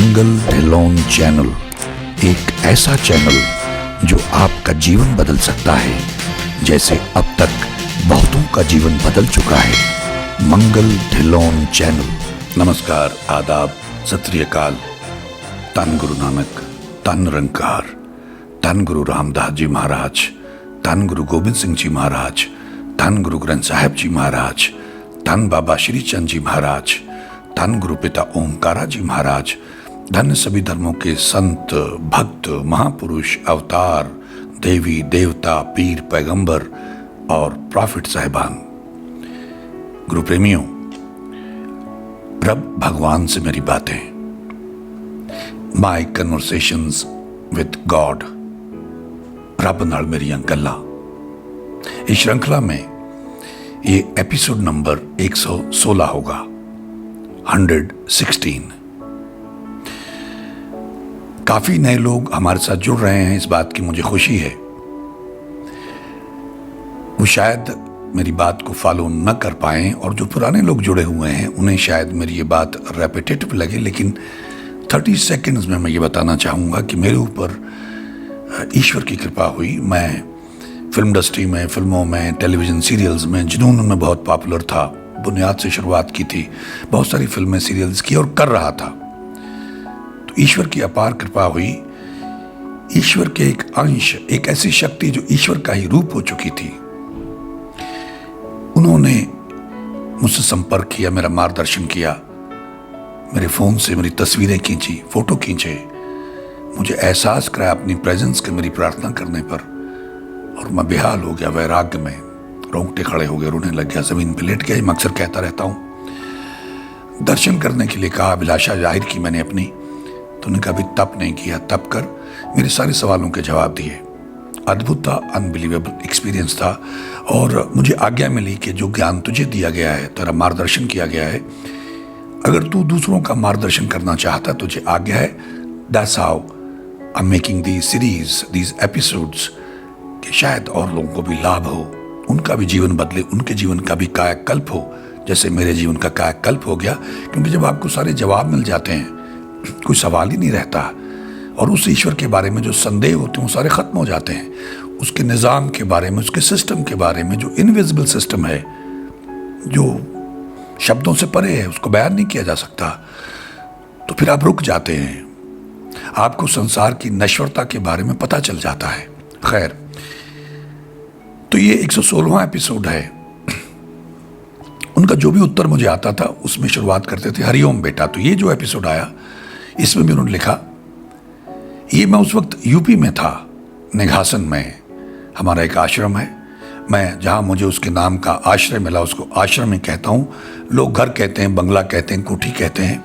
मंगल Dhillon channel एक ऐसा channel जो आपका जीवन बदल सकता है, जैसे अब तक बहुतों का जीवन बदल चुका है। मंगल ढिल्लोन चैनल। नमस्कार, आदाब, सत श्री अकाल। धन गुरु नानक, धन निरंकार, धन गुरु रामदास जी महाराज, धन गुरु गोबिंद सिंह जी महाराज, धन गुरु ग्रंथ साहिब जी महाराज, धन बाबा श्री चंद जी महाराज, धन गुरु पिता ओमकारा जी महाराज, धन सभी धर्मों के संत, भक्त, महापुरुष, अवतार, देवी देवता, पीर, पैगंबर और प्रॉफिट साहिबान। गुरु प्रेमियों, रब भगवान से मेरी बातें, माय कन्वर्सेशंस विद गॉड, रब नाल मेरियां गल्लां। इस श्रृंखला में ये एपिसोड नंबर 116 होगा, 116। काफी नए लोग हमारे साथ जुड़ रहे हैं, इस बात की मुझे खुशी है। वो शायद मेरी बात को फॉलो न कर पाए, और जो पुराने लोग जुड़े हुए हैं उन्हें शायद मेरी ये बात रेपिटेटिव लगे, लेकिन 30 सेकंड्स में मैं ये बताना चाहूँगा कि मेरे ऊपर ईश्वर की कृपा हुई। मैं फिल्म इंडस्ट्री में, फिल्मों में, टेलीविज़न सीरियल्स में जुनून में बहुत पॉपुलर था। बुनियाद से शुरुआत की थी, बहुत सारी फिल्में, सीरियल्स की और कर रहा था। तो ईश्वर की अपार कृपा हुई। ईश्वर के एक अंश, एक ऐसी शक्ति जो ईश्वर का ही रूप हो चुकी थी, उन्होंने मुझसे संपर्क किया, मेरा मार्गदर्शन किया, मेरे फ़ोन से मेरी तस्वीरें खींची, फ़ोटो खींचे, मुझे एहसास कराया अपनी प्रेजेंस के मेरी प्रार्थना करने पर, और मैं बेहाल हो गया, वैराग्य में रोंगटे खड़े हो गए, रोने लग गया, ज़मीन पे लेट गया। मैं अक्सर कहता रहता हूँ। दर्शन करने के लिए कहा, अभिलाषा जाहिर की मैंने अपनी, तो उन्होंने कभी तप नहीं किया, तप कर मेरे सारे सवालों के जवाब दिए। अद्भुत था, अनबिलीवेबल एक्सपीरियंस था। और मुझे आज्ञा मिली कि जो ज्ञान तुझे दिया गया है, तेरा मार्गदर्शन किया गया है, अगर तू दूसरों का मार्गदर्शन करना चाहता, तुझे आज्ञा है। That's how I am making these series, these episodes, कि शायद और लोगों को भी लाभ हो, उनका भी जीवन बदले, उनके जीवन का भी कायाकल्प हो, जैसे मेरे जीवन का कायाकल्प हो गया। क्योंकि जब आपको सारे जवाब मिल जाते हैं, कोई सवाल ही नहीं रहता, और उस ईश्वर के बारे में जो संदेह होते हैं वो सारे खत्म हो जाते हैं। उसके निज़ाम के बारे में, उसके सिस्टम के बारे में, जो इनविजिबल सिस्टम है, जो शब्दों से परे है, उसको बयान नहीं किया जा सकता, तो फिर आप रुक जाते हैं। आपको संसार की नश्वरता के बारे में पता चल जाता है। खैर, तो ये 116वां एपिसोड है। उनका जो भी उत्तर मुझे आता था उसमें शुरुआत करते थे, हरिओम बेटा। तो ये जो एपिसोड आया, इसमें भी उन्होंने लिखा, ये मैं उस वक्त यूपी में था, निघासन में हमारा एक आश्रम है। मैं जहाँ मुझे उसके नाम का आश्रय मिला उसको आश्रम ही कहता हूँ। लोग घर कहते हैं, बंगला कहते हैं, कोठी कहते हैं,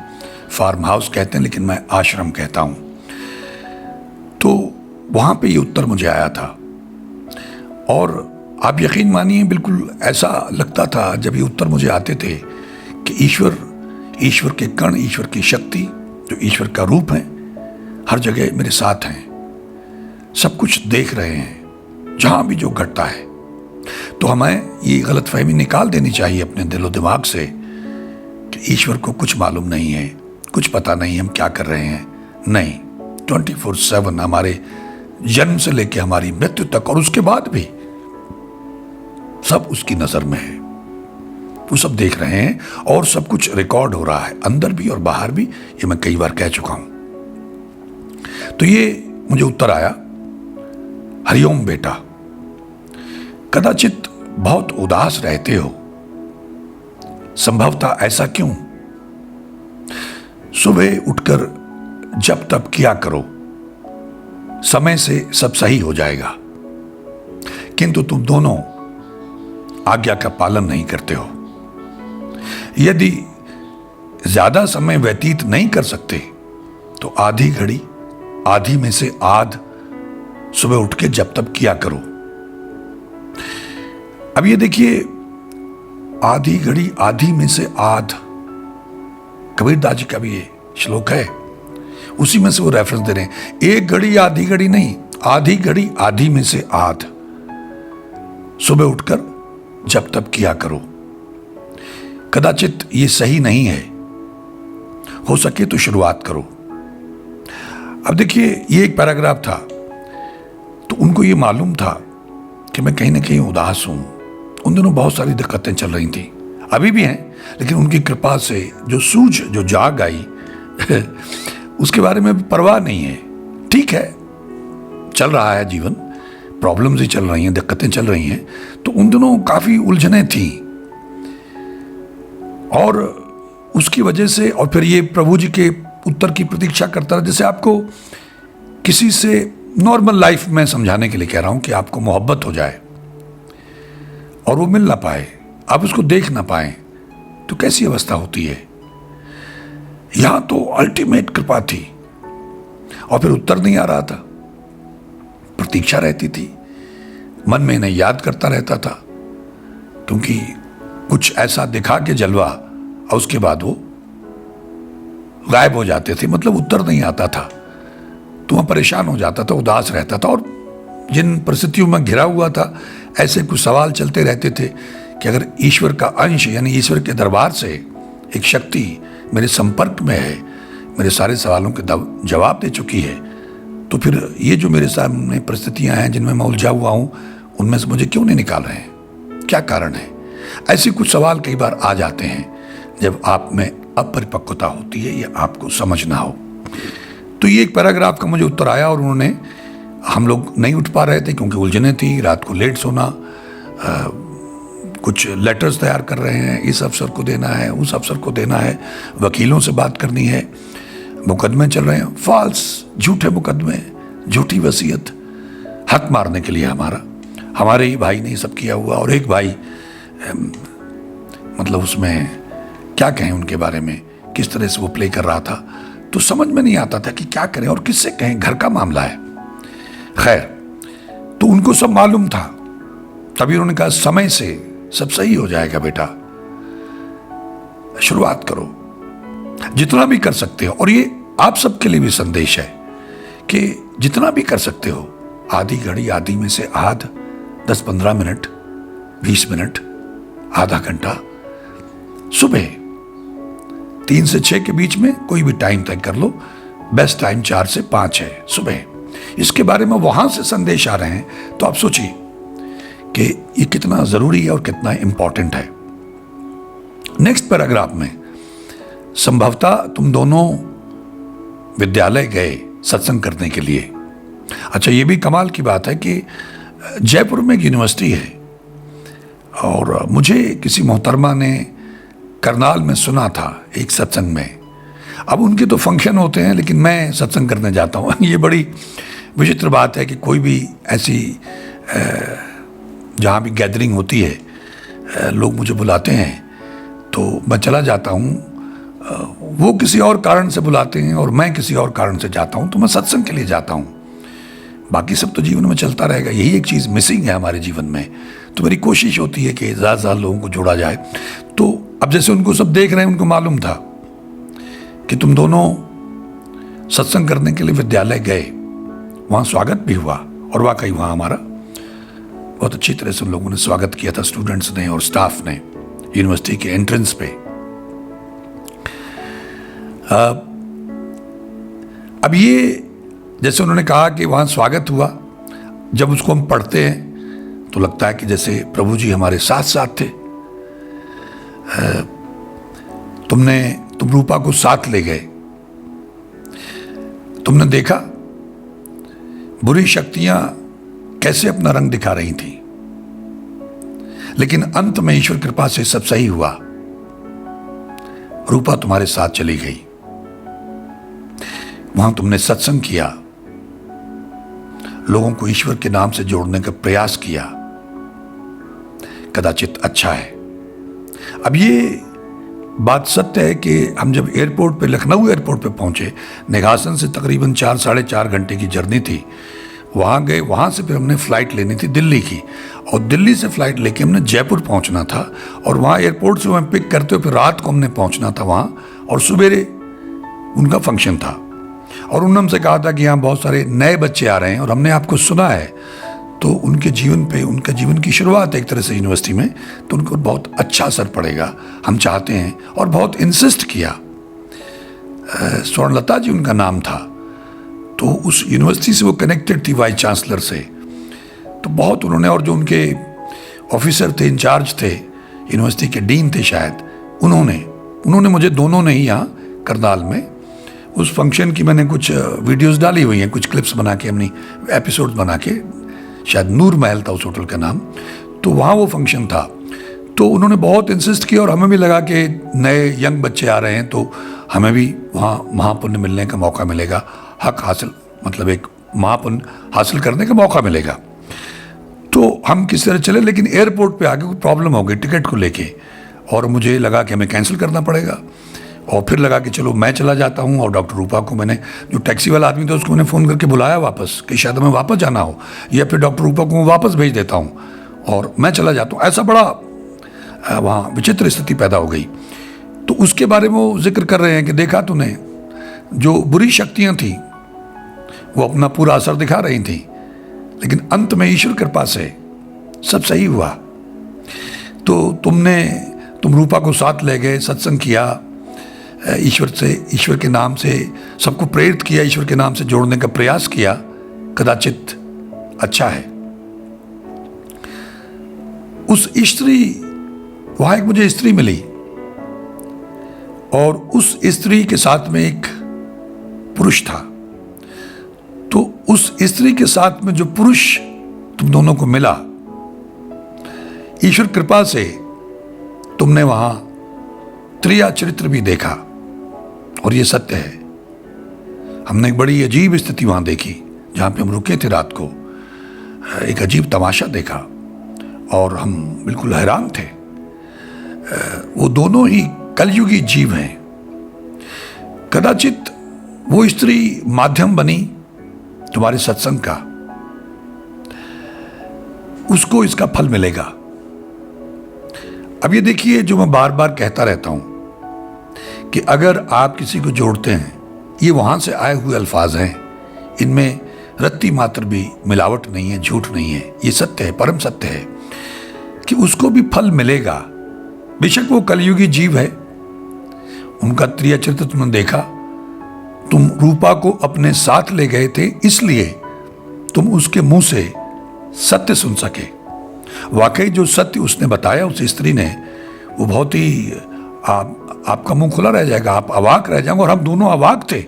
फार्म हाउस कहते हैं, लेकिन मैं आश्रम कहता हूँ। तो वहाँ पे ये उत्तर मुझे आया था, और आप यकीन मानिए बिल्कुल ऐसा लगता था जब ये उत्तर मुझे आते थे कि ईश्वर के कण, ईश्वर की शक्ति, जो ईश्वर का रूप है, हर जगह मेरे साथ हैं, सब कुछ देख रहे हैं, जहाँ भी जो घटता है। तो हमें ये गलतफहमी निकाल देनी चाहिए अपने दिलो दिमाग से कि ईश्वर को कुछ मालूम नहीं है, कुछ पता नहीं हम क्या कर रहे हैं। नहीं, 24/7 हमारे जन्म से लेकर हमारी मृत्यु तक, और उसके बाद भी सब उसकी नजर में है। वो सब देख रहे हैं, और सब कुछ रिकॉर्ड हो रहा है, अंदर भी और बाहर भी। ये मैं कई बार कह चुका हूं। तो ये मुझे उत्तर आया, हरिओम बेटा, कदाचित बहुत उदास रहते हो, संभवतः ऐसा क्यों? सुबह उठकर जप तप किया करो, समय से सब सही हो जाएगा। किंतु तुम दोनों आज्ञा का पालन नहीं करते हो। यदि ज्यादा समय व्यतीत नहीं कर सकते तो आधी घड़ी, आधी में से आध सुबह उठ के जप तप किया करो। अब ये देखिए, आधी घड़ी, आधी में से आध, कबीरदास जी का भी ये श्लोक है, उसी में से वो रेफरेंस दे रहे हैं। एक घड़ी आधी घड़ी नहीं, आधी घड़ी, आधी में से आध सुबह उठकर जप तप किया करो। कदाचित ये सही नहीं है, हो सके तो शुरुआत करो। अब देखिए, ये एक पैराग्राफ था, तो उनको ये मालूम था कि मैं कहीं ना कहीं उदास हूँ। उन दिनों बहुत सारी दिक्कतें चल रही थी, अभी भी हैं, लेकिन उनकी कृपा से जो जाग आई उसके बारे में परवाह नहीं है। ठीक है, चल रहा है जीवन, प्रॉब्लम्स ही चल रही हैं, दिक्कतें चल रही हैं। तो उन दिनों काफ़ी उलझनें थी, और उसकी वजह से, और फिर ये प्रभु जी के उत्तर की प्रतीक्षा करता रहा। जैसे आपको किसी से नॉर्मल लाइफ में समझाने के लिए कह रहा हूं कि आपको मोहब्बत हो जाए और वो मिल ना पाए, आप उसको देख ना पाए, तो कैसी अवस्था होती है। यहां तो अल्टीमेट कृपा थी, और फिर उत्तर नहीं आ रहा था, प्रतीक्षा रहती थी, मन में इन्हें याद करता रहता था, क्योंकि कुछ ऐसा दिखा के जलवा और उसके बाद वो गायब हो जाते थे, मतलब उत्तर नहीं आता था। तो वह परेशान हो जाता था, उदास रहता था, और जिन परिस्थितियों में घिरा हुआ था, ऐसे कुछ सवाल चलते रहते थे कि अगर ईश्वर का अंश यानी ईश्वर के दरबार से एक शक्ति मेरे संपर्क में है, मेरे सारे सवालों के जवाब दे चुकी है, तो फिर ये जो मेरे सामने परिस्थितियां हैं जिनमें मैं उलझा हुआ हूं, उनमें से मुझे क्यों नहीं निकाल रहे हैं, क्या कारण है। ऐसे कुछ सवाल कई बार आ जाते हैं जब आप में अपरिपक्वता होती है या आपको समझ ना हो। तो ये एक पैराग्राफ का मुझे उत्तर आया, और उन्होंने, हम लोग नहीं उठ पा रहे थे क्योंकि उलझने थी, रात को लेट सोना, कुछ लेटर्स तैयार कर रहे हैं, इस अफसर को देना है, उस अफसर को देना है, वकीलों से बात करनी है, मुकदमे चल रहे हैं, फॉल्स, झूठे मुकदमे, झूठी वसीयत, हक मारने के लिए हमारे ही भाई ने ये सब किया हुआ। और एक भाई, मतलब उसमें क्या कहें उनके बारे में, किस तरह से वो प्ले कर रहा था, तो समझ में नहीं आता था कि क्या करें और किससे कहें, घर का मामला है। खैर, तो उनको सब मालूम था, तभी उन्होंने कहा समय से सब सही हो जाएगा बेटा, शुरुआत करो, जितना भी कर सकते हो। और ये आप सबके लिए भी संदेश है कि जितना भी कर सकते हो, आधी घड़ी, आधी में से आध, 10-15 मिनट, 20 मिनट, आधा घंटा, सुबह 3 से 6 के बीच में कोई भी टाइम तय कर लो। बेस्ट टाइम 4 से 5 है सुबह। इसके बारे में वहां से संदेश आ रहे हैं, तो आप सोचिए कि ये कितना जरूरी है और कितना इंपॉर्टेंट है। नेक्स्ट पैराग्राफ में, संभवतः तुम दोनों विद्यालय गए सत्संग करने के लिए। अच्छा, ये भी कमाल की बात है कि जयपुर में एक यूनिवर्सिटी है, और मुझे किसी मोहतरमा ने करनाल में सुना था एक सत्संग में। अब उनके तो फंक्शन होते हैं, लेकिन मैं सत्संग करने जाता हूँ। ये बड़ी विचित्र बात है कि कोई भी ऐसी जहाँ भी गैदरिंग होती है, लोग मुझे बुलाते हैं तो मैं चला जाता हूँ। वो किसी और कारण से बुलाते हैं और मैं किसी और कारण से जाता हूँ, तो मैं सत्संग के लिए जाता हूँ। बाकी सब तो जीवन में चलता रहेगा, यही एक चीज़ मिसिंग है हमारे जीवन में। तो मेरी कोशिश होती है कि ज़्यादा से ज़्यादा लोगों को जोड़ा जाए। तो अब जैसे उनको सब देख रहे हैं, उनको मालूम था कि तुम दोनों सत्संग करने के लिए विद्यालय गए, वहाँ स्वागत भी हुआ, और वाकई वहाँ हमारा बहुत अच्छी तरह से उन लोगों ने स्वागत किया था, स्टूडेंट्स ने और स्टाफ ने, यूनिवर्सिटी के एंट्रेंस पे। अब ये जैसे उन्होंने कहा कि वहाँ स्वागत हुआ, जब उसको हम पढ़ते हैं तो लगता है कि जैसे प्रभु जी हमारे साथ साथ थे। तुम रूपा को साथ ले गए, तुमने देखा बुरी शक्तियां कैसे अपना रंग दिखा रही थी, लेकिन अंत में ईश्वर कृपा से सब सही हुआ। रूपा तुम्हारे साथ चली गई, वहां तुमने सत्संग किया, लोगों को ईश्वर के नाम से जोड़ने का प्रयास किया, कदाचित अच्छा है। अब ये बात सत्य है कि हम जब एयरपोर्ट पे, लखनऊ एयरपोर्ट पे पहुंचे, निघासन से तकरीबन 4-4.5 घंटे की जर्नी थी, वहाँ गए, वहाँ से फिर हमने फ़्लाइट लेनी थी दिल्ली की, और दिल्ली से फ़्लाइट लेके हमने जयपुर पहुँचना था, और वहाँ एयरपोर्ट से हमें पिक करते हुए फिर रात को हमने पहुँचना था वहाँ, और सवेरे उनका फंक्शन था। और उन्होंने हमसे कहा था कि यहाँ बहुत सारे नए बच्चे आ रहे हैं और हमने आपको सुना है, तो उनके जीवन पे, उनका जीवन की शुरुआत एक तरह से यूनिवर्सिटी में, तो उनको बहुत अच्छा असर पड़ेगा, हम चाहते हैं। और बहुत इंसिस्ट किया। स्वर्णलता जी उनका नाम था, तो उस यूनिवर्सिटी से वो कनेक्टेड थी, वाइस चांसलर से। तो बहुत उन्होंने, और जो उनके ऑफिसर थे, इंचार्ज थे, यूनिवर्सिटी के डीन थे शायद, उन्होंने मुझे, दोनों ने ही यहाँ करनाल में उस फंक्शन की मैंने कुछ वीडियोस डाली हुई हैं, कुछ क्लिप्स बना के, अपनी एपिसोड्स बना के, शायद नूर महल था उस होटल का नाम। तो वहाँ वो फंक्शन था, तो उन्होंने बहुत इंसिस्ट किया और हमें भी लगा कि नए यंग बच्चे आ रहे हैं तो हमें भी वहाँ महापुण्य मिलने का मौका मिलेगा, हक हासिल, मतलब एक महापुण्य हासिल करने का मौका मिलेगा। तो हम किस तरह चले, लेकिन एयरपोर्ट पे आके कोई प्रॉब्लम हो गई टिकट को लेके, और मुझे लगा कि हमें कैंसिल करना पड़ेगा। और फिर लगा कि चलो मैं चला जाता हूँ, और डॉक्टर रूपा को मैंने, जो टैक्सी वाला आदमी था उसको मैंने फ़ोन करके बुलाया वापस कि शायद हमें वापस जाना हो, या फिर डॉक्टर रूपा को मैं वापस भेज देता हूँ और मैं चला जाता हूँ। ऐसा बड़ा वहाँ विचित्र स्थिति पैदा हो गई। तो उसके बारे में वो जिक्र कर रहे हैं कि देखा तूने, जो बुरी शक्तियाँ थी वो अपना पूरा असर दिखा रही थी, लेकिन अंत में ईश्वर कृपा से सब सही हुआ। तो तुम रूपा को साथ ले गए, सत्संग किया, ईश्वर के नाम से सबको प्रेरित किया, ईश्वर के नाम से जोड़ने का प्रयास किया, कदाचित अच्छा है। उस स्त्री, वहां एक मुझे स्त्री मिली, और उस स्त्री के साथ में एक पुरुष था। तो उस स्त्री के साथ में जो पुरुष तुम दोनों को मिला, ईश्वर कृपा से तुमने वहां त्रिया चरित्र भी देखा, और ये सत्य है। हमने एक बड़ी अजीब स्थिति वहां देखी, जहां पे हम रुके थे रात को, एक अजीब तमाशा देखा और हम बिल्कुल हैरान थे। वो दोनों ही कलयुगी जीव हैं। कदाचित वो स्त्री माध्यम बनी तुम्हारे सत्संग का, उसको इसका फल मिलेगा। अब ये देखिए, जो मैं बार बार कहता रहता हूं कि अगर आप किसी को जोड़ते हैं, ये वहां से आए हुए अल्फाज हैं, इनमें रत्ती मात्र भी मिलावट नहीं है, झूठ नहीं है, ये सत्य है, परम सत्य है कि उसको भी फल मिलेगा। बेशक वो कलयुगी जीव है, उनका त्रिया चरित्र तुमने देखा, तुम रूपा को अपने साथ ले गए थे, इसलिए तुम उसके मुंह से सत्य सुन सके। वाकई जो सत्य उसने बताया, उस स्त्री ने, वो बहुत ही आपका मुंह खुला रह जाएगा, आप अवाक रह जाएंगे, और हम दोनों अवाक थे।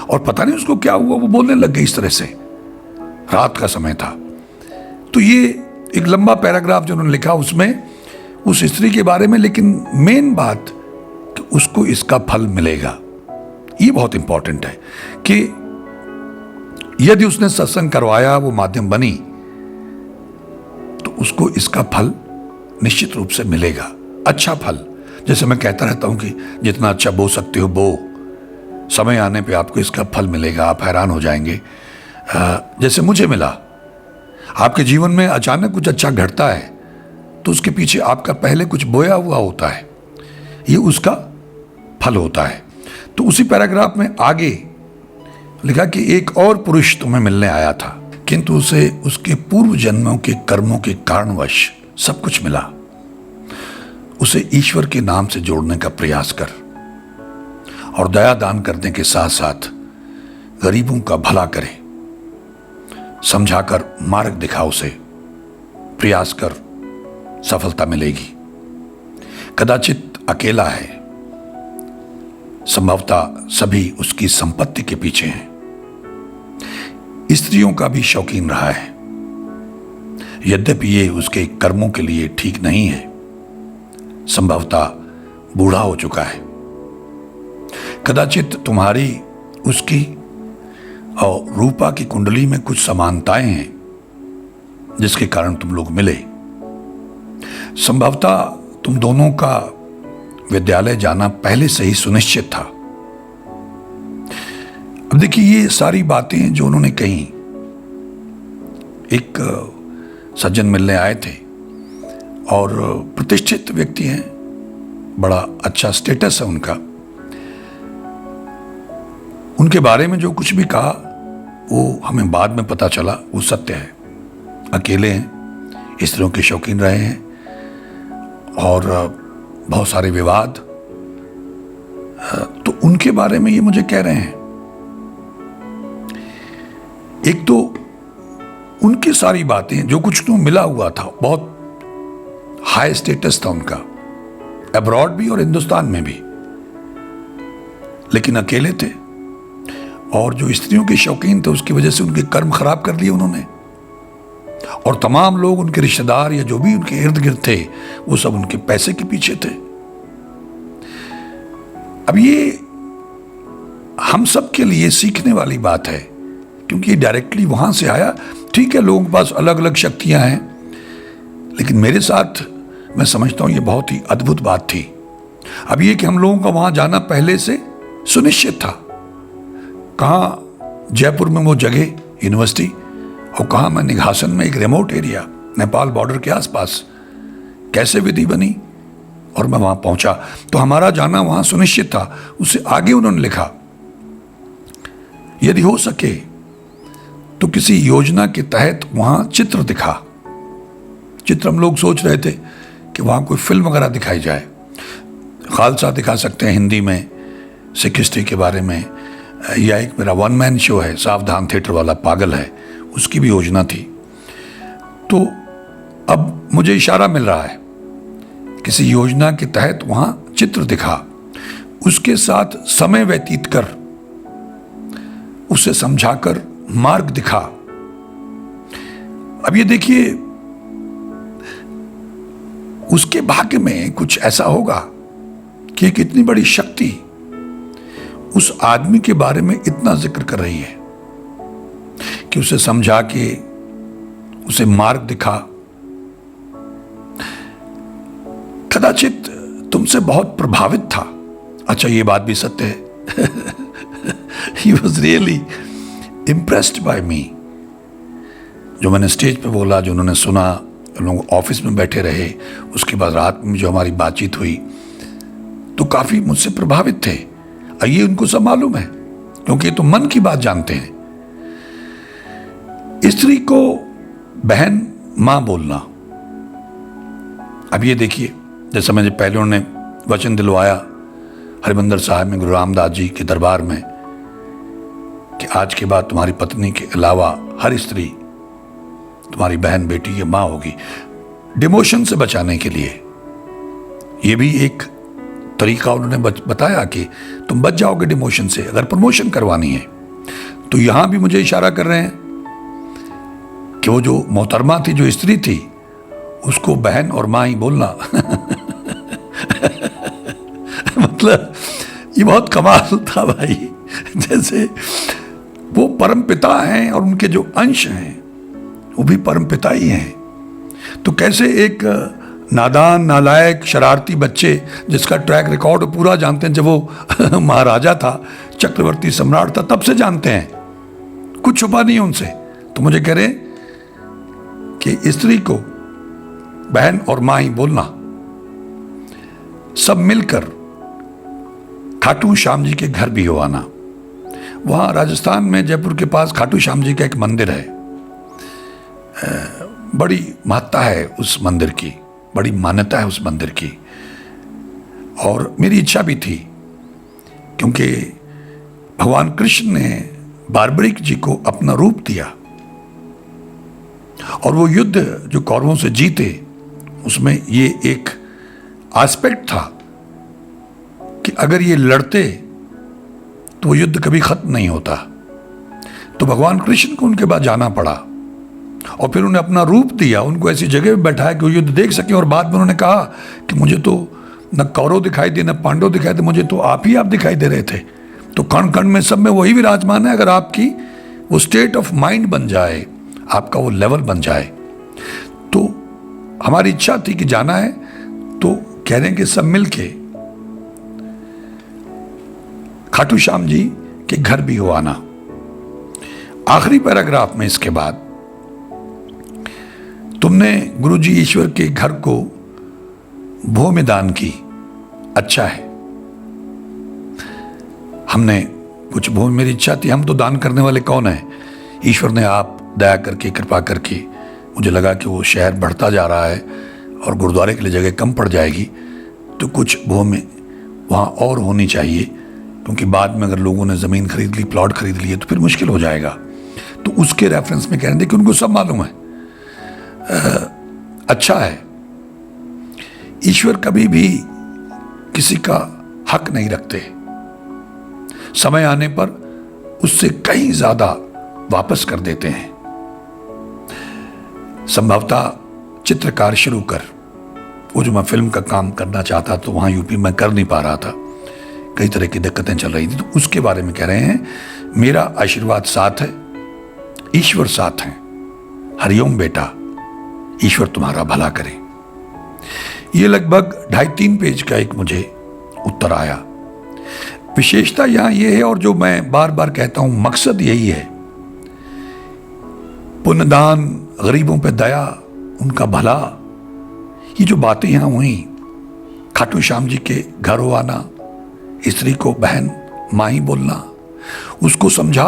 और पता नहीं उसको क्या हुआ, वो बोलने लग गई इस तरह से। रात का समय था। तो ये एक लंबा पैराग्राफ जो उन्होंने लिखा उसमें उस स्त्री के बारे में, लेकिन मेन बात कि उसको इसका फल मिलेगा। ये बहुत इंपॉर्टेंट है कि यदि उसने सत्संग करवाया, वो माध्यम बनी, तो उसको इसका फल निश्चित रूप से मिलेगा, अच्छा फल। जैसे मैं कहता रहता हूं कि जितना अच्छा बो सकते हो बो, समय आने पे आपको इसका फल मिलेगा, आप हैरान हो जाएंगे। जैसे मुझे मिला, आपके जीवन में अचानक कुछ अच्छा घटता है तो उसके पीछे आपका पहले कुछ बोया हुआ होता है, ये उसका फल होता है। तो उसी पैराग्राफ में आगे लिखा कि एक और पुरुष तुम्हें मिलने आया था, किंतु उसे उसके पूर्व जन्मों के कर्मों के कारणवश सब कुछ मिला। उसे ईश्वर के नाम से जोड़ने का प्रयास कर, और दया दान करने के साथ साथ गरीबों का भला करे, समझाकर मार्ग दिखा उसे, प्रयास कर, सफलता मिलेगी। कदाचित अकेला है, संभवतः सभी उसकी संपत्ति के पीछे हैं। स्त्रियों का भी शौकीन रहा है, यद्यपि ये उसके कर्मों के लिए ठीक नहीं है, संभवतः बूढ़ा हो चुका है। कदाचित तुम्हारी, उसकी और रूपा की कुंडली में कुछ समानताएं हैं जिसके कारण तुम लोग मिले। संभवतः तुम दोनों का विद्यालय जाना पहले से ही सुनिश्चित था। अब देखिए, ये सारी बातें जो उन्होंने कही, एक सज्जन मिलने आए थे और प्रतिष्ठित व्यक्ति हैं, बड़ा अच्छा स्टेटस है उनका। उनके बारे में जो कुछ भी कहा वो हमें बाद में पता चला वो सत्य है। अकेले हैं, स्त्रियों के शौकीन रहे हैं, और बहुत सारे विवाद। तो उनके बारे में ये मुझे कह रहे हैं एक तो उनकी सारी बातें, जो कुछ तो मिला हुआ था, बहुत हाई स्टेटस था उनका, अब्रॉड भी और हिंदुस्तान में भी, लेकिन अकेले थे। और जो स्त्रियों के शौकीन थे, उसकी वजह से उनके कर्म खराब कर लिए उन्होंने। और तमाम लोग, उनके रिश्तेदार या जो भी उनके इर्द गिर्द थे, वो सब उनके पैसे के पीछे थे। अब ये हम सब के लिए सीखने वाली बात है, क्योंकि डायरेक्टली वहां से आया। ठीक है, लोगों के पास अलग अलग शक्तियां हैं, लेकिन मेरे साथ मैं समझता हूं ये बहुत ही अद्भुत बात थी। अब ये कि हम लोगों का वहां जाना पहले से सुनिश्चित था। कहाँ जयपुर में वो जगह यूनिवर्सिटी, और कहाँ मैं निघासन में, एक रिमोट एरिया नेपाल बॉर्डर के आसपास, कैसे विधि बनी और मैं वहां पहुंचा। तो हमारा जाना वहां सुनिश्चित था। उससे आगे उन्होंने लिखा, यदि हो सके तो किसी योजना के तहत वहां चित्र दिखा। चित्र हम लोग सोच रहे थे कि वहां कोई फिल्म वगैरह दिखाई जाए, खालसा दिखा सकते हैं हिंदी में सिख हिस्ट्री के बारे में, या एक मेरा वन मैन शो है सावधान थिएटर वाला, पागल है, उसकी भी योजना थी। तो अब मुझे इशारा मिल रहा है, किसी योजना के तहत वहां चित्र दिखा, उसके साथ समय व्यतीत कर, उसे समझाकर मार्ग दिखा। अब ये देखिए, उसके भाग्य में कुछ ऐसा होगा कि एक इतनी बड़ी शक्ति उस आदमी के बारे में इतना जिक्र कर रही है कि उसे समझा के उसे मार्ग दिखा। कदाचित तुमसे बहुत प्रभावित था। अच्छा, ये बात भी सत्य है। He was really impressed by me। जो मैंने स्टेज पे बोला, जो उन्होंने सुना, लोग ऑफिस में बैठे रहे, उसके बाद रात में जो हमारी बातचीत हुई, तो काफी मुझसे प्रभावित थे। ये उनको सब मालूम है, क्योंकि ये तो मन की बात जानते हैं। स्त्री को बहन मां बोलना। अब ये देखिए, जैसा मैंने पहले उन्होंने वचन दिलवाया हरिमंदिर साहिब में गुरु रामदास जी के दरबार में कि आज के बाद तुम्हारी पत्नी के अलावा हर स्त्री तुम्हारी बहन, बेटी या मां होगी। डिमोशन से बचाने के लिए ये भी एक तरीका उन्होंने बताया कि तुम बच जाओगे डिमोशन से, अगर प्रमोशन करवानी है। तो यहां भी मुझे इशारा कर रहे हैं कि वो जो मोहतरमा थी, जो स्त्री थी, उसको बहन और मां ही बोलना। मतलब ये बहुत कमाल था भाई। जैसे वो परम पिता हैं और उनके जो अंश हैं वो भी परम पिता ही हैं। तो कैसे एक नादान, नालायक, शरारती बच्चे जिसका ट्रैक रिकॉर्ड पूरा जानते हैं, जब वो महाराजा था, चक्रवर्ती सम्राट था, तब से जानते हैं, कुछ छुपा नहीं है उनसे। तो मुझे कह रहे कि स्त्री को बहन और मां ही बोलना, सब मिलकर खाटू श्याम जी के घर भी हो आना। वहां राजस्थान में जयपुर के पास खाटू श्याम जी का एक मंदिर है, बड़ी महत्ता है उस मंदिर की, बड़ी मान्यता है उस मंदिर की। और मेरी इच्छा भी थी, क्योंकि भगवान कृष्ण ने बार्बरिक जी को अपना रूप दिया, और वो युद्ध जो कौरवों से जीते, उसमें ये एक एस्पेक्ट था कि अगर ये लड़ते तो वो युद्ध कभी खत्म नहीं होता। तो भगवान कृष्ण को उनके बाद जाना पड़ा, और फिर उन्हें अपना रूप दिया, उनको ऐसी जगह पे बैठाया कि वो युद्ध देख सके। और बाद में उन्होंने कहा कि मुझे तो न कौरव दिखाई दे, न पांडव दिखाई दे, मुझे तो आप ही आप दिखाई दे रहे थे। तो कण कण में सब में वही विराजमान है। अगर आपकी वो स्टेट ऑफ माइंड बन जाए, आपका वो लेवल बन जाए। तो हमारी इच्छा थी कि जाना है, तो कह रहे हैं कि सब मिल के खाटू श्याम जी के घर भी हो आना। आखिरी पैराग्राफ में इसके बाद, तुमने गुरुजी ईश्वर के घर को भो में दान की, अच्छा है। हमने कुछ भो, मेरी इच्छा थी, हम तो दान करने वाले कौन है, ईश्वर ने आप दया करके, कृपा करके, मुझे लगा कि वो शहर बढ़ता जा रहा है और गुरुद्वारे के लिए जगह कम पड़ जाएगी, तो कुछ भो में वहाँ और होनी चाहिए, क्योंकि बाद में अगर लोगों ने ज़मीन खरीद ली, प्लॉट खरीद लिए, तो फिर मुश्किल हो जाएगा। तो तो उसके रेफरेंस में कह रहे थे कि उनको सब मालूम है। अच्छा है, ईश्वर कभी भी किसी का हक नहीं रखते, समय आने पर उससे कहीं ज्यादा वापस कर देते हैं। संभवतः चित्रकार शुरू कर, वो जो मैं फिल्म का काम करना चाहता तो वहां यूपी में कर नहीं पा रहा था, कई तरह की दिक्कतें चल रही थी, तो उसके बारे में कह रहे हैं, मेरा आशीर्वाद साथ है, ईश्वर साथ है, हरिओम बेटा, ईश्वर तुम्हारा भला करे। ये लगभग 2.5-3 पेज का एक मुझे उत्तर आया। विशेषता यहां यह है, और जो मैं बार बार कहता हूं मकसद यही है, पुण्यदान, गरीबों पे दया, उनका भला, ये जो बातें यहां हुई, खाटू श्याम जी के घरों आना, स्त्री को बहन माही बोलना, उसको समझा,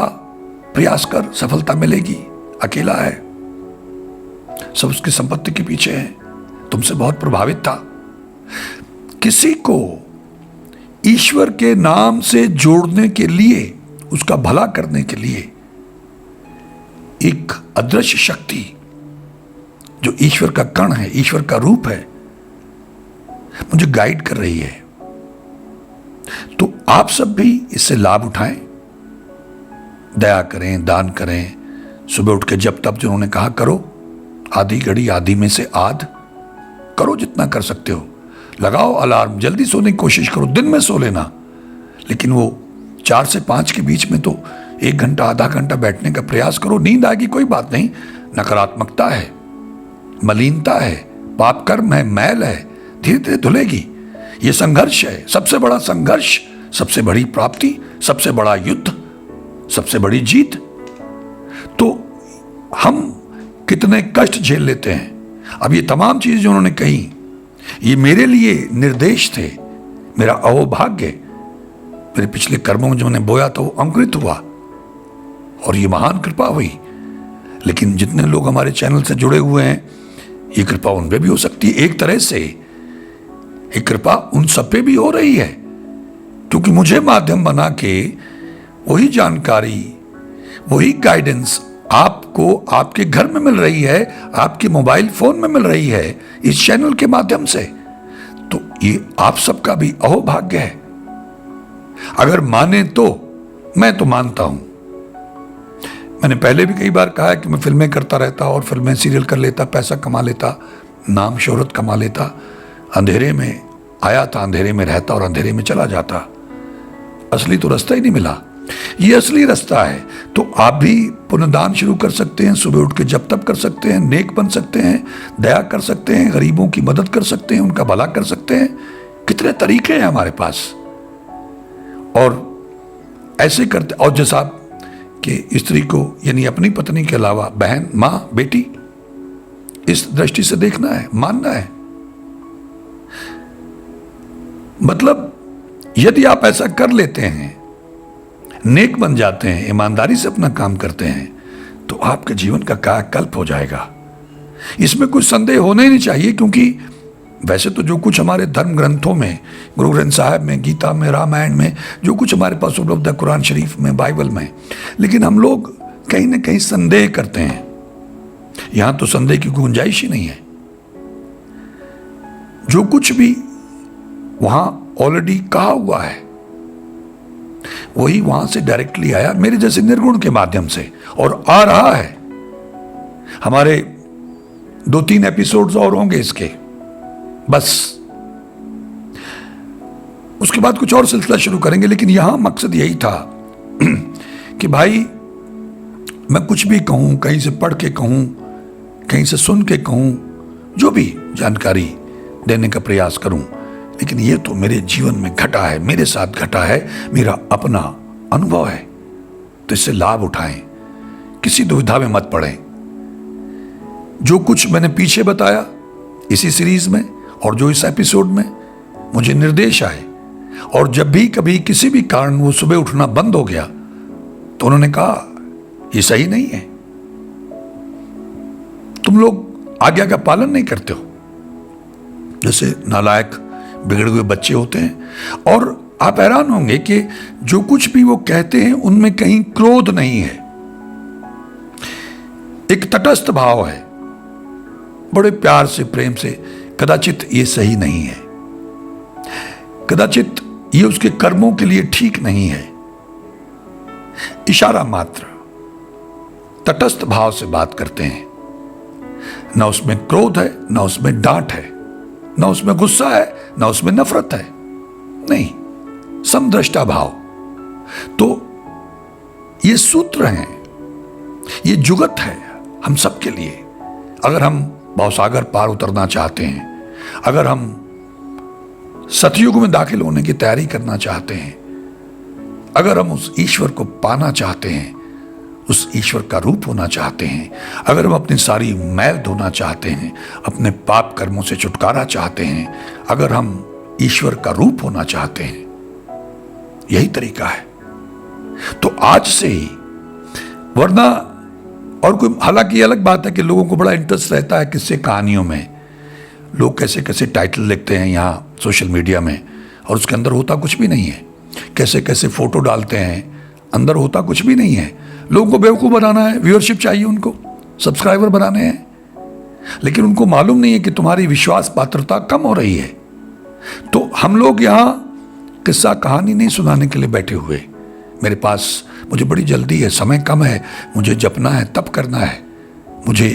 प्रयास कर, सफलता मिलेगी, अकेला है, सब उसकी संपत्ति के पीछे है, तुमसे बहुत प्रभावित था। किसी को ईश्वर के नाम से जोड़ने के लिए, उसका भला करने के लिए एक अदृश्य शक्ति जो ईश्वर का कण है, ईश्वर का रूप है, मुझे गाइड कर रही है। तो आप सब भी इससे लाभ उठाएं, दया करें, दान करें, सुबह उठ के जब तब जिन्होंने कहा करो, आधी घड़ी आधी में से आध करो, जितना कर सकते हो, लगाओ अलार्म, जल्दी सोने की कोशिश करो, दिन में सो लेना, लेकिन वो 4 से 5 के बीच में तो 1 घंटा आधा घंटा बैठने का प्रयास करो। नींद आएगी कोई बात नहीं, नकारात्मकता है, मलिनता है, पाप कर्म है, मैल है, धीरे धीरे धुलेगी। ये संघर्ष है, सबसे बड़ा संघर्ष, सबसे बड़ी प्राप्ति, सबसे बड़ा युद्ध, सबसे बड़ी जीत। तो हम कितने कष्ट झेल लेते हैं। अब ये तमाम चीजें जो उन्होंने कही, ये मेरे लिए निर्देश थे, मेरा अहोभाग्य, मेरे पिछले कर्मों में जो मैंने बोया था वो अंकुरित हुआ और ये महान कृपा हुई। लेकिन जितने लोग हमारे चैनल से जुड़े हुए हैं, ये कृपा उन पे भी हो सकती है, एक तरह से ये कृपा उन सब पे भी हो रही है, क्योंकि मुझे माध्यम बना के वही जानकारी, वही गाइडेंस आपको आपके घर में मिल रही है, आपके मोबाइल फोन में मिल रही है, इस चैनल के माध्यम से। तो ये आप सबका भी अहोभाग्य है। अगर माने तो, मैं तो मानता हूं। मैंने पहले भी कई बार कहा है कि मैं फिल्में करता रहता और फिल्में सीरियल कर लेता, पैसा कमा लेता, नाम शोहरत कमा लेता, अंधेरे में आया था, अंधेरे में रहता और अंधेरे में चला जाता, असली तो रास्ता ही नहीं मिला। ये असली रास्ता है। तो आप भी पुण्यदान शुरू कर सकते हैं, सुबह उठ के जब तब कर सकते हैं, नेक बन सकते हैं, दया कर सकते हैं, गरीबों की मदद कर सकते हैं, उनका भला कर सकते हैं। कितने तरीके हैं हमारे पास। और ऐसे करते, और जैसा कि स्त्री को यानी अपनी पत्नी के अलावा बहन, माँ, बेटी, इस दृष्टि से देखना है, मानना है। मतलब यदि आप ऐसा कर लेते हैं, नेक बन जाते हैं, ईमानदारी से अपना काम करते हैं, तो आपके जीवन का कायाकल्प हो जाएगा। इसमें कुछ संदेह होना ही नहीं चाहिए, क्योंकि वैसे तो जो कुछ हमारे धर्म ग्रंथों में, गुरु ग्रंथ साहिब में, गीता में, रामायण में, जो कुछ हमारे पास उपलब्ध है, कुरान शरीफ में, बाइबल में, लेकिन हम लोग कहीं ना कहीं संदेह करते हैं। यहां तो संदेह की गुंजाइश ही नहीं है। जो कुछ भी वहां ऑलरेडी कहा हुआ है, वही वहां से डायरेक्टली आया, मेरे जैसे निर्गुण के माध्यम से, और आ रहा है। हमारे 2-3 एपिसोड्स और होंगे इसके, बस उसके बाद कुछ और सिलसिला शुरू करेंगे। लेकिन यहां मकसद यही था कि भाई मैं कुछ भी कहूं, कहीं से पढ़ के कहूं, कहीं से सुन के कहूं, जो भी जानकारी देने का प्रयास करूं, लेकिन ये तो मेरे जीवन में घटा है, मेरे साथ घटा है, मेरा अपना अनुभव है। तो इससे लाभ उठाएं, किसी दुविधा में मत पड़ें। जो कुछ मैंने पीछे बताया इसी सीरीज में और जो इस एपिसोड में मुझे निर्देश आए, और जब भी कभी किसी भी कारण वो सुबह उठना बंद हो गया, तो उन्होंने कहा ये सही नहीं है, तुम लोग आज्ञा का पालन नहीं करते हो। जैसे नालायक बिगड़े हुए बच्चे होते हैं। और आप हैरान होंगे कि जो कुछ भी वो कहते हैं उनमें कहीं क्रोध नहीं है, एक तटस्थ भाव है, बड़े प्यार से, प्रेम से। कदाचित ये सही नहीं है, कदाचित ये उसके कर्मों के लिए ठीक नहीं है। इशारा मात्र, तटस्थ भाव से बात करते हैं। ना उसमें क्रोध है, ना उसमें डांट है, ना उसमें गुस्सा है, ना उसमें नफरत है। नहीं, समदृष्टा भाव। तो ये सूत्र हैं, ये जुगत है हम सबके लिए। अगर हम भवसागर पार उतरना चाहते हैं, अगर हम सतयुग में दाखिल होने की तैयारी करना चाहते हैं, अगर हम उस ईश्वर को पाना चाहते हैं, उस ईश्वर का रूप होना चाहते हैं, अगर हम अपनी सारी मैल धोना चाहते हैं, अपने पाप कर्मों से छुटकारा चाहते हैं, अगर हम ईश्वर का रूप होना चाहते हैं, यही तरीका है। तो आज से ही, वरना और कोई, हालांकि अलग बात है कि लोगों को बड़ा इंटरेस्ट रहता है किस्से कहानियों में। लोग कैसे कैसे टाइटल लिखते हैं यहाँ सोशल मीडिया में, और उसके अंदर होता कुछ भी नहीं है। कैसे कैसे फोटो डालते हैं, अंदर होता कुछ भी नहीं है। लोगों को बेवकूफ़ बनाना है, व्यूअरशिप चाहिए उनको, सब्सक्राइबर बनाने हैं, लेकिन उनको मालूम नहीं है कि तुम्हारी विश्वास पात्रता कम हो रही है। तो हम लोग यहाँ किस्सा कहानी नहीं सुनाने के लिए बैठे हुए। मेरे पास, मुझे बड़ी जल्दी है, समय कम है, मुझे जपना है, तप करना है, मुझे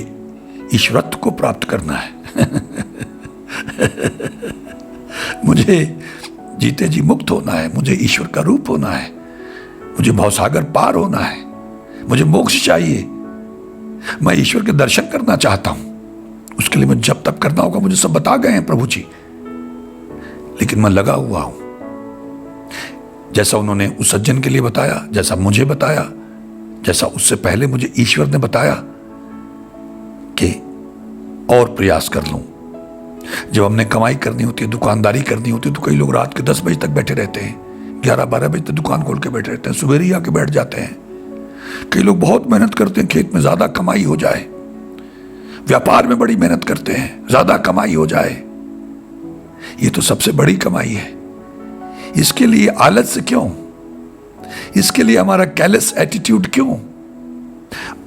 ईश्वरत्व को प्राप्त करना है। मुझे जीते जी मुक्त होना है, मुझे ईश्वर का रूप होना है, मुझे भवसागर पार होना है, मुझे मोक्ष चाहिए, मैं ईश्वर के दर्शन करना चाहता हूं। उसके लिए मुझे जब तप करना होगा, मुझे सब बता गए हैं प्रभु जी, लेकिन मैं लगा हुआ हूं। जैसा उन्होंने उस सज्जन के लिए बताया, जैसा मुझे बताया, जैसा उससे पहले मुझे ईश्वर ने बताया कि और प्रयास कर लूं। जब हमने कमाई करनी होती है, दुकानदारी करनी होती है, तो कई लोग रात के 10 बजे तक बैठे रहते हैं, 11-12 बजे तक दुकान खोल के बैठे रहते हैं, सुबह ही आके बैठ जाते हैं। कई लोग बहुत मेहनत करते हैं, खेत में ज्यादा कमाई हो जाए, व्यापार में बड़ी मेहनत करते हैं, ज्यादा कमाई हो जाए। ये तो सबसे बड़ी कमाई है। इसके लिए आलस्य क्यों? इसके लिए हमारा कैलेस एटीट्यूड क्यों?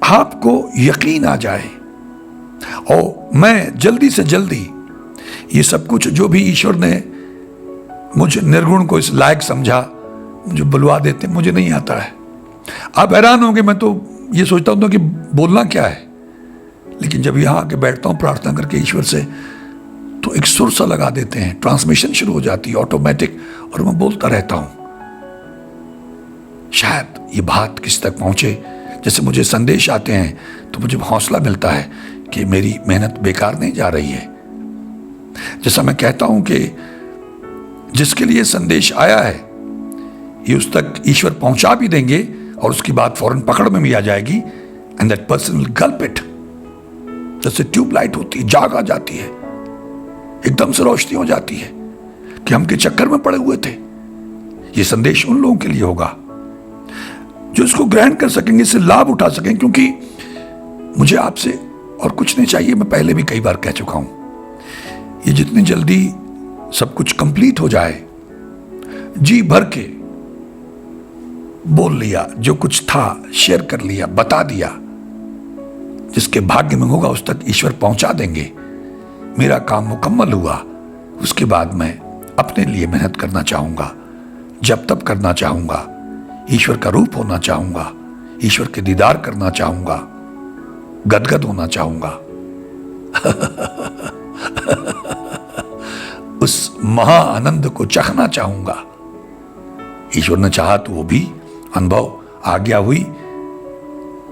आपको यकीन आ जाए और मैं जल्दी से जल्दी ये सब कुछ जो भी ईश्वर ने मुझे निर्गुण को इस लायक समझा, मुझे बुलवा देते, मुझे नहीं आता है। आप हैरान होंगे, मैं तो ये सोचता हूं कि बोलना क्या है, लेकिन जब यहां आके बैठता हूं प्रार्थना करके ईश्वर से, तो एक सुर सा लगा देते हैं, ट्रांसमिशन शुरू हो जाती है ऑटोमेटिक, और मैं बोलता रहता हूं। शायद ये बात किसी तक पहुंचे। जैसे मुझे संदेश आते हैं तो मुझे हौसला मिलता है कि मेरी मेहनत बेकार नहीं जा रही है। जैसा मैं कहता हूं कि जिसके लिए संदेश आया है, ये उस तक ईश्वर पहुंचा भी देंगे, और उसकी बात फौरन पकड़ में भी आ जाएगी, and that person will Gulp it. जैसे ट्यूबलाइट होती है, जाग आ जाती है, एकदम से रोशनी हो जाती है कि हम के चक्कर में पड़े हुए थे। ये संदेश उन लोगों के लिए होगा जो इसको ग्रहण कर सकेंगे, इससे लाभ उठा सकेंगे। क्योंकि मुझे आपसे और कुछ नहीं चाहिए, मैं पहले भी कई बार कह चुका हूं। ये जितनी जल्दी सब कुछ कंप्लीट हो जाए, जी भर के बोल लिया, जो कुछ था शेयर कर लिया, बता दिया, जिसके भाग्य में होगा उस तक ईश्वर पहुंचा देंगे। मेरा काम मुकम्मल हुआ, उसके बाद मैं अपने लिए मेहनत करना चाहूंगा, जब तब करना चाहूंगा, ईश्वर का रूप होना चाहूंगा, ईश्वर के दीदार करना चाहूंगा, गदगद होना चाहूंगा। उस महा आनंद को चखना चाहूंगा। ईश्वर ने चाहा तो वो भी अनुभव आज्ञा हुई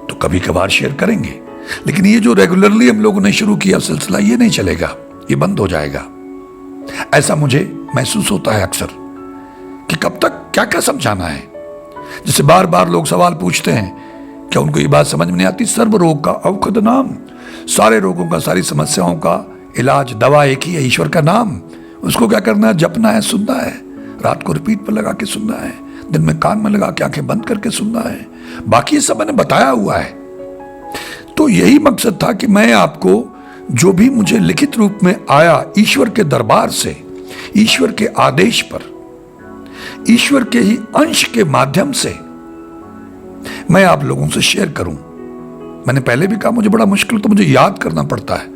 तो कभी कभार शेयर करेंगे, लेकिन ये जो रेगुलरली हम लोगों ने शुरू किया सिलसिला, ये नहीं चलेगा, ये बंद हो जाएगा। ऐसा मुझे महसूस होता है अक्सर कि कब तक क्या क्या समझाना है। जैसे बार बार लोग सवाल पूछते हैं, क्या उनको ये बात समझ में नहीं आती? सर्व रोग का औषध नाम, सारे रोगों का, सारी समस्याओं का इलाज, दवा एक ही है, ईश्वर का नाम। उसको क्या करना है? जपना है, सुनना है, रात को रिपीट पर लगा के सुनना है, दिन में कान में लगा के आंखें बंद करके सुनना है। बाकी सब मैंने बताया हुआ है। तो यही मकसद था कि मैं आपको जो भी मुझे लिखित रूप में आया ईश्वर के दरबार से, ईश्वर के आदेश पर, ईश्वर के ही अंश के माध्यम से मैं आप लोगों से शेयर करूं। मैंने पहले भी कहा, मुझे बड़ा मुश्किल तो मुझे याद करना पड़ता है।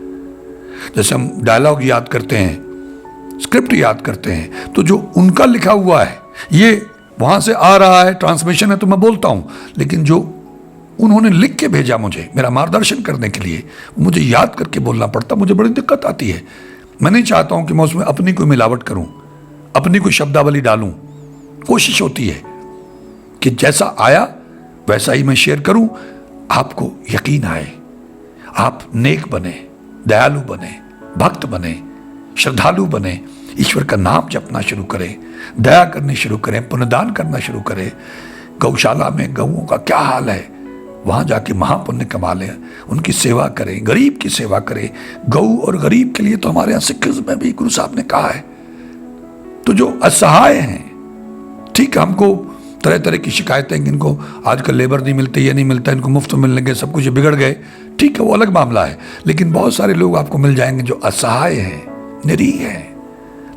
जैसे हम डायलॉग याद करते हैं, स्क्रिप्ट याद करते हैं, तो जो उनका लिखा हुआ है ये वहां से आ रहा है, ट्रांसमिशन है तो मैं बोलता हूं, लेकिन जो उन्होंने लिख के भेजा मुझे मेरा मार्गदर्शन करने के लिए, मुझे याद करके बोलना पड़ता, मुझे बड़ी दिक्कत आती है। मैं नहीं चाहता हूं कि मैं उसमें अपनी कोई मिलावट करूं, अपनी कोई शब्दावली डालूं। कोशिश होती है कि जैसा आया वैसा ही मैं शेयर करूं, आपको यकीन आए, आप नेक बने, दयालु बने, भक्त बने, श्रद्धालु बने, ईश्वर का नाम जपना शुरू करें, दया करनी शुरू करें, पुण्यदान करना शुरू करें। गौशाला में गऊओं का क्या हाल है, वहां जाके महापुण्य कमा लें, उनकी सेवा करें, गरीब की सेवा करें। गऊ और गरीब के लिए तो हमारे यहाँ सिखिज्म में भी गुरु साहब ने कहा है। तो जो असहाय हैं, ठीक, हमको तरह तरह की शिकायतें कि इनको आजकल लेबर नहीं मिलती, ये नहीं मिलता, इनको मुफ्त मिलने के सब कुछ बिगड़ गए, ठीक है, वो अलग मामला है। लेकिन बहुत सारे लोग आपको मिल जाएंगे जो असहाय हैं, निरीह हैं,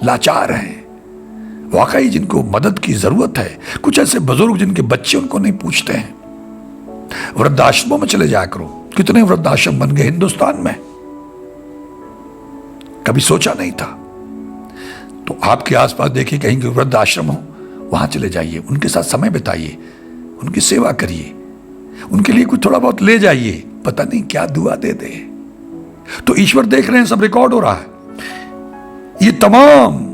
लाचार हैं, वाकई जिनको मदद की जरूरत है। कुछ ऐसे बुजुर्ग जिनके बच्चे उनको नहीं पूछते हैं। वृद्धाश्रमों में चले जाया करो, कितने वृद्धाश्रम बन गए हिंदुस्तान में, कभी सोचा नहीं था। तो आपके आसपास देखिए कहीं कोई वृद्धाश्रम हो, वहां चले जाइए, उनके साथ समय बिताइए, उनकी सेवा करिए, उनके लिए कुछ थोड़ा बहुत ले जाइए, पता नहीं क्या दुआ दे दे। तो ईश्वर देख रहे हैं, सब रिकॉर्ड हो रहा है। ये तमाम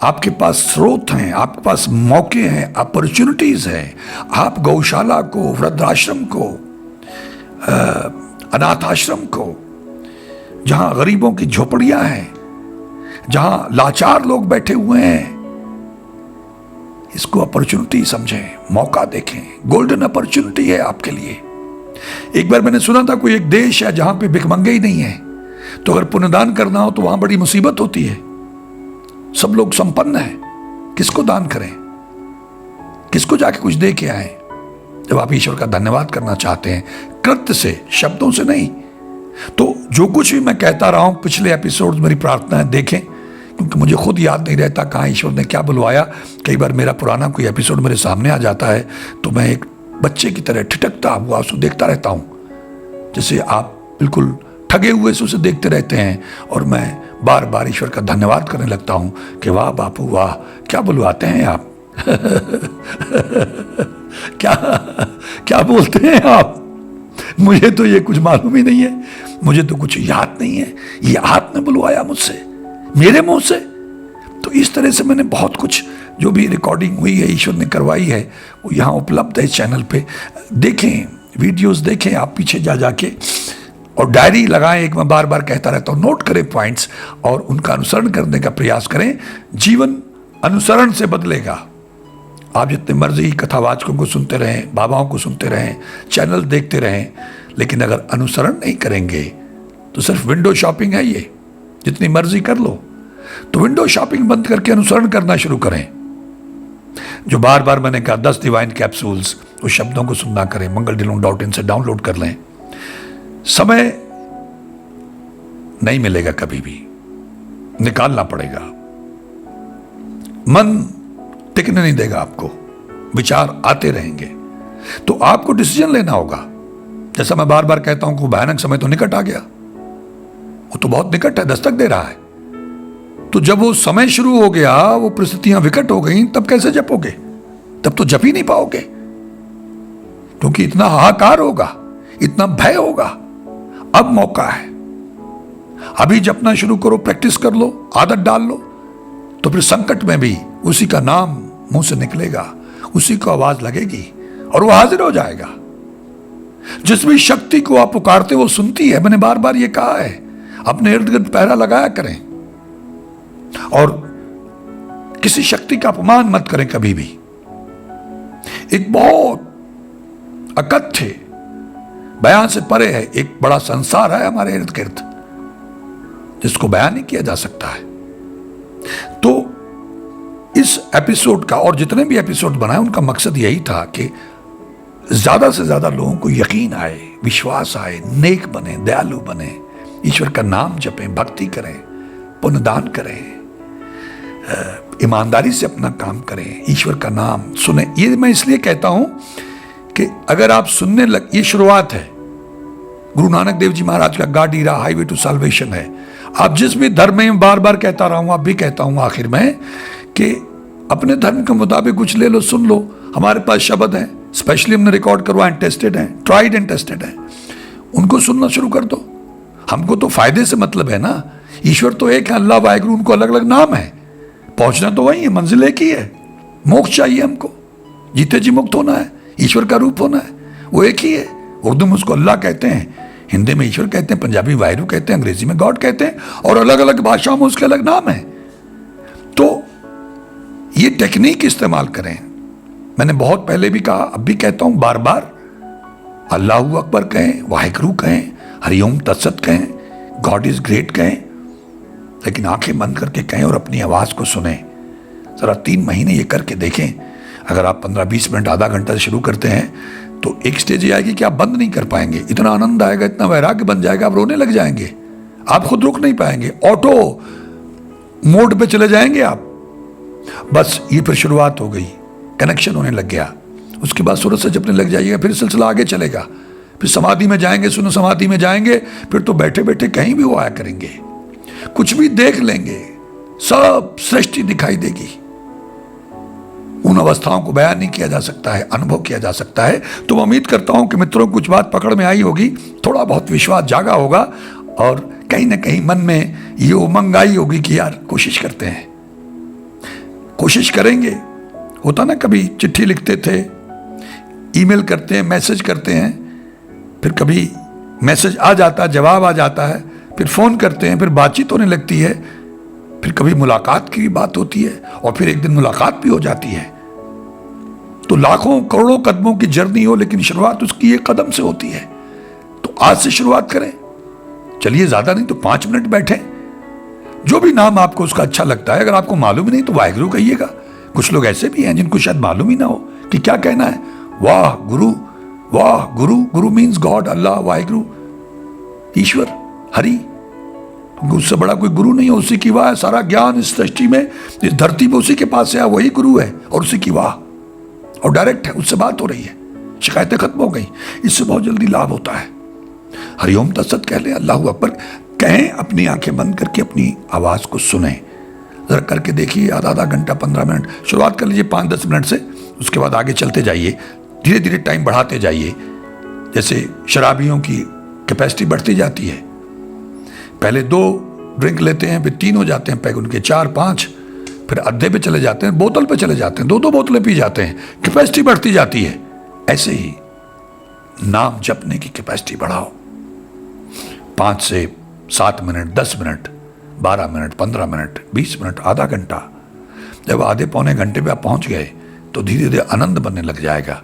आपके पास स्रोत हैं, आपके पास मौके हैं, अपॉर्चुनिटीज हैं। आप गौशाला को, वृद्धाश्रम को, अनाथ आश्रम को, जहां गरीबों की झोपड़ियां हैं, जहां लाचार लोग बैठे हुए हैं, इसको अपॉर्चुनिटी समझें, मौका देखें। गोल्डन अपॉर्चुनिटी है आपके लिए। एक बार मैंने सुना था कोई एक देश है जहां पे भिखमंगे ही नहीं है, तो अगर पुण्यदान करना हो तो वहां बड़ी मुसीबत होती है। सब लोग संपन्न हैं, किसको दान करें, किसको जाके कुछ दे के आए। जब आप ईश्वर का धन्यवाद करना चाहते हैं, कृत्य से, शब्दों से नहीं, तो जो कुछ भी मैं कहता रहा हूं पिछले एपिसोड, मेरी प्रार्थना है देखें, क्योंकि मुझे खुद याद नहीं रहता कहाँ ईश्वर ने क्या बुलवाया। कई बार मेरा पुराना कोई एपिसोड मेरे सामने आ जाता है तो मैं एक बच्चे की तरह ठिठकता हुआ उसको देखता रहता हूँ, जैसे आप बिल्कुल ठगे हुए से उसे देखते रहते हैं, और मैं बार बार ईश्वर का धन्यवाद करने लगता हूँ कि वाह बापू वाह, क्या बुलवाते हैं आप क्या क्या बोलते हैं आप, मुझे तो ये कुछ मालूम ही नहीं है, मुझे तो कुछ याद नहीं है, ये आपने बुलवाया मुझसे, मेरे मुंह से। तो इस तरह से मैंने बहुत कुछ, जो भी रिकॉर्डिंग हुई है ईश्वर ने करवाई है, वो यहाँ उपलब्ध है चैनल पे। देखें, वीडियोस देखें आप पीछे जा जाके, और डायरी लगाएं। एक मैं बार बार कहता रहता हूँ, नोट करें पॉइंट्स और उनका अनुसरण करने का प्रयास करें। जीवन अनुसरण से बदलेगा। आप जितने मर्जी कथावाचकों को सुनते रहें, बाबाओं को सुनते रहें, चैनल देखते रहें, लेकिन अगर अनुसरण नहीं करेंगे तो सिर्फ विंडो शॉपिंग है ये, जितनी मर्जी कर लो। तो विंडो शॉपिंग बंद करके अनुसरण करना शुरू करें। जो बार बार मैंने कहा 10 डिवाइन कैप्सूल्स, उस शब्दों को सुनना करें, mangaldelong.in से डाउनलोड कर लें। समय नहीं मिलेगा, कभी भी निकालना पड़ेगा। मन टिकने नहीं देगा आपको, विचार आते रहेंगे, तो आपको डिसीजन लेना होगा। जैसा मैं बार बार कहता हूं कि भयानक समय तो निकट आ गया, वो तो बहुत निकट है, दस्तक दे रहा है। तो जब वो समय शुरू हो गया, वो परिस्थितियां विकट हो गई, तब कैसे जपोगे? तब तो जप ही नहीं पाओगे, क्योंकि इतना हाहाकार होगा, इतना भय होगा। अब मौका है, अभी जपना शुरू करो, प्रैक्टिस कर लो, आदत डाल लो, तो फिर संकट में भी उसी का नाम मुंह से निकलेगा, उसी को आवाज लगेगी और वो हाजिर हो जाएगा। जिस भी शक्ति को आप पुकारते वो सुनती है। मैंने बार बार ये कहा है, अपने इर्द गिर्द पहरा लगाया करें और किसी शक्ति का अपमान मत करें कभी भी। एक बहुत अकथ्य, बयान से परे है, एक बड़ा संसार है हमारे इर्द गिर्द, जिसको बयान नहीं किया जा सकता है। तो इस एपिसोड का और जितने भी एपिसोड बनाए, उनका मकसद यही था कि ज्यादा से ज्यादा लोगों को यकीन आए, विश्वास आए, नेक बने, दयालु बने, ईश्वर का नाम जपें, भक्ति करें, पुण्यदान करें, ईमानदारी से अपना काम करें, ईश्वर का नाम सुने। ये मैं इसलिए कहता हूं कि अगर आप सुनने लग, ये शुरुआत है, गुरु नानक देव जी महाराज का गाडीरा हाईवे टू साल्वेशन है। आप जिस भी धर्म में, बार बार कहता रहा हूं, अब भी कहता हूं आखिर में, कि अपने धर्म के मुताबिक कुछ ले लो, सुन लो। हमारे पास शब्द हैं, स्पेशली हमने रिकॉर्ड करवाए, टेस्टेड हैं, ट्राइड एंड टेस्टेड हैं, उनको सुनना शुरू कर दो। हमको तो फायदे से मतलब है ना। ईश्वर तो एक है, अल्लाह वाहिगुरु, उनको अलग अलग नाम है, पहुंचना तो वही है, मंजिल एक ही है। मोक्ष चाहिए हमको, जीते जी मुक्त होना है, ईश्वर का रूप होना है, वो एक ही है। उर्दू में उसको अल्लाह कहते हैं, हिंदी में ईश्वर कहते हैं, पंजाबी वाहिगुरु कहते हैं, अंग्रेजी में गॉड कहते हैं, और अलग अलग भाषाओं में उसके अलग नाम है। तो ये टेक्निक इस्तेमाल करें। मैंने बहुत पहले भी कहा, अब भी कहता हूं बार बार, अल्लाहू अकबर कहें, वाहिगुरु कहें, हरिओम तत्सत कहें, गॉड इज ग्रेट कहें, लेकिन आंखें बंद करके कहें और अपनी आवाज को सुने। जरा 3 महीने ये करके देखें। अगर आप 15-20 मिनट, आधा घंटा से शुरू करते हैं तो एक स्टेज ये आएगी कि आप बंद नहीं कर पाएंगे। इतना आनंद आएगा, इतना वैराग्य बन जाएगा, आप रोने लग जाएंगे, आप खुद रुक नहीं पाएंगे, ऑटो मोड पे चले जाएंगे आप। बस ये फिर शुरुआत हो गई, कनेक्शन होने लग गया। उसके बाद सूरज से जपने लग जाइएगा, फिर सिलसिला आगे चलेगा। फिर समाधि में जाएंगे, सुनो समाधि में जाएंगे, फिर तो बैठे बैठे कहीं भी वो आया करेंगे, कुछ भी देख लेंगे, सब सृष्टि दिखाई देगी। उन अवस्थाओं को बयान नहीं किया जा सकता है, अनुभव किया जा सकता है। तो मैं उम्मीद करता हूं कि मित्रों को कुछ बात पकड़ में आई होगी, थोड़ा बहुत विश्वास जागा होगा, और कहीं ना कहीं मन में ये उमंग आई होगी कि यार कोशिश करते हैं, कोशिश करेंगे। होता ना, कभी चिट्ठी लिखते थे, ईमेल करते हैं, मैसेज करते हैं, फिर कभी मैसेज आ जाता है, जवाब आ जाता है, फिर फोन करते हैं, फिर बातचीत होने लगती है, फिर कभी मुलाकात की भी बात होती है, और फिर एक दिन मुलाकात भी हो जाती है। तो लाखों करोड़ों कदमों की जर्नी हो, लेकिन शुरुआत उसकी एक कदम से होती है। तो आज से शुरुआत करें। चलिए, ज्यादा नहीं तो 5 मिनट बैठे, जो भी नाम आपको उसका अच्छा लगता है। अगर आपको मालूम ही नहीं तो वाहिगुरु कहिएगा। कुछ लोग ऐसे भी हैं जिनको शायद मालूम ही ना हो कि क्या कहना है। वाह गुरु, वाह गुरु। गुरु मीन्स गॉड, अल्लाह, वाहिगुरु, ईश्वर, हरि। उससे बड़ा कोई गुरु नहीं है। उसी की वाह है सारा ज्ञान इस सृष्टि में, इस धरती में उसी के पास है, वही गुरु है, और उसी की वाह, और डायरेक्ट है, उससे बात हो रही है, शिकायतें खत्म हो गई। इससे बहुत जल्दी लाभ होता है। हरिओम तत्सत कह लें, अल्लाहू अकबर कहें, अपनी आंखें बंद करके अपनी आवाज को सुने। जरा करके देखिए, आधा घंटा, 15 मिनट शुरुआत कर लीजिए 5-10 मिनट से। उसके बाद आगे चलते जाइए, धीरे धीरे टाइम बढ़ाते जाइए। जैसे शराबियों की कैपेसिटी बढ़ती जाती है, पहले 2 ड्रिंक लेते हैं, फिर 3 हो जाते हैं पैग उनके, 4-5, फिर अद्धे पे चले जाते हैं, बोतल पे चले जाते हैं, 2-2 बोतलें पी जाते हैं, कैपेसिटी बढ़ती जाती है। ऐसे ही नाम जपने की कैपेसिटी बढ़ाओ। 5 से 7 minute, 10 minute, 12 minute, 15 minute, 20 minute, आधा घंटा। जब आधे पौने घंटे पे आप पहुंच गए तो धीरे धीरे आनंद बनने लग जाएगा,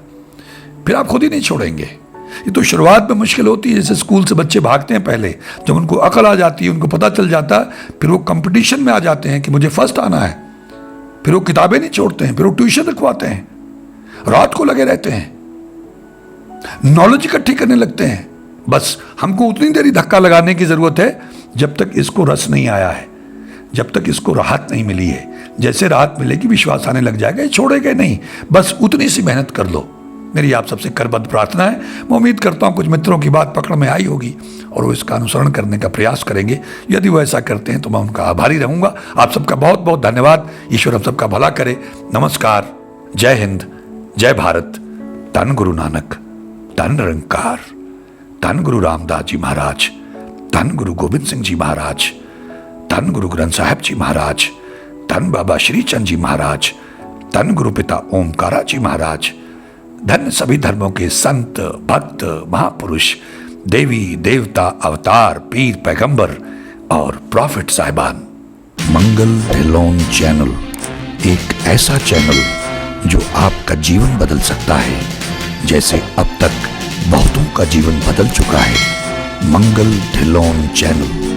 फिर आप खुद ही नहीं छोड़ेंगे। ये तो शुरुआत में मुश्किल होती है। जैसे स्कूल से बच्चे भागते हैं, पहले जब उनको अकल आ जाती है, उनको पता चल जाता है, फिर वो कंपटीशन में आ जाते हैं कि मुझे फर्स्ट आना है। फिर वो किताबें नहीं छोड़ते हैं, फिर वो ट्यूशन रखवाते हैं, रात को लगे रहते हैं, नॉलेज इकट्ठी करने लगते हैं। बस हमको उतनी देर ही धक्का लगाने की जरूरत है जब तक इसको रस नहीं आया है, जब तक इसको राहत नहीं मिली है। जैसे राहत मिलेगी, विश्वास आने लग जाएगा, ये छोड़ेगा नहीं। बस उतनी सी मेहनत कर लो। मेरी आप सबसे करबद्ध प्रार्थना है। मैं उम्मीद करता हूं कुछ मित्रों की बात पकड़ में आई होगी और वो इसका अनुसरण करने का प्रयास करेंगे। यदि वो ऐसा करते हैं तो मैं उनका आभारी रहूंगा। आप सबका बहुत बहुत धन्यवाद। ईश्वर हम सबका भला करे। नमस्कार, जय हिंद, जय भारत। धन गुरु नानक, धन निरंकार, धन गुरु रामदास जी महाराज, धन गुरु गोविंद सिंह जी महाराज, धन गुरु ग्रंथ साहिब जी महाराज, धन बाबा श्री चंद जी महाराज, धन गुरु पिता ओमकारा जी महाराज, धन सभी धर्मों के संत, भक्त, महापुरुष, देवी देवता, अवतार, पीर, पैगंबर और प्रॉफिट साहिबान। मंगल ढिल्लोन चैनल एक ऐसा चैनल जो आपका जीवन बदल सकता है, जैसे अब तक बहुतों का जीवन बदल चुका है। मंगल ढिल्लोन चैनल।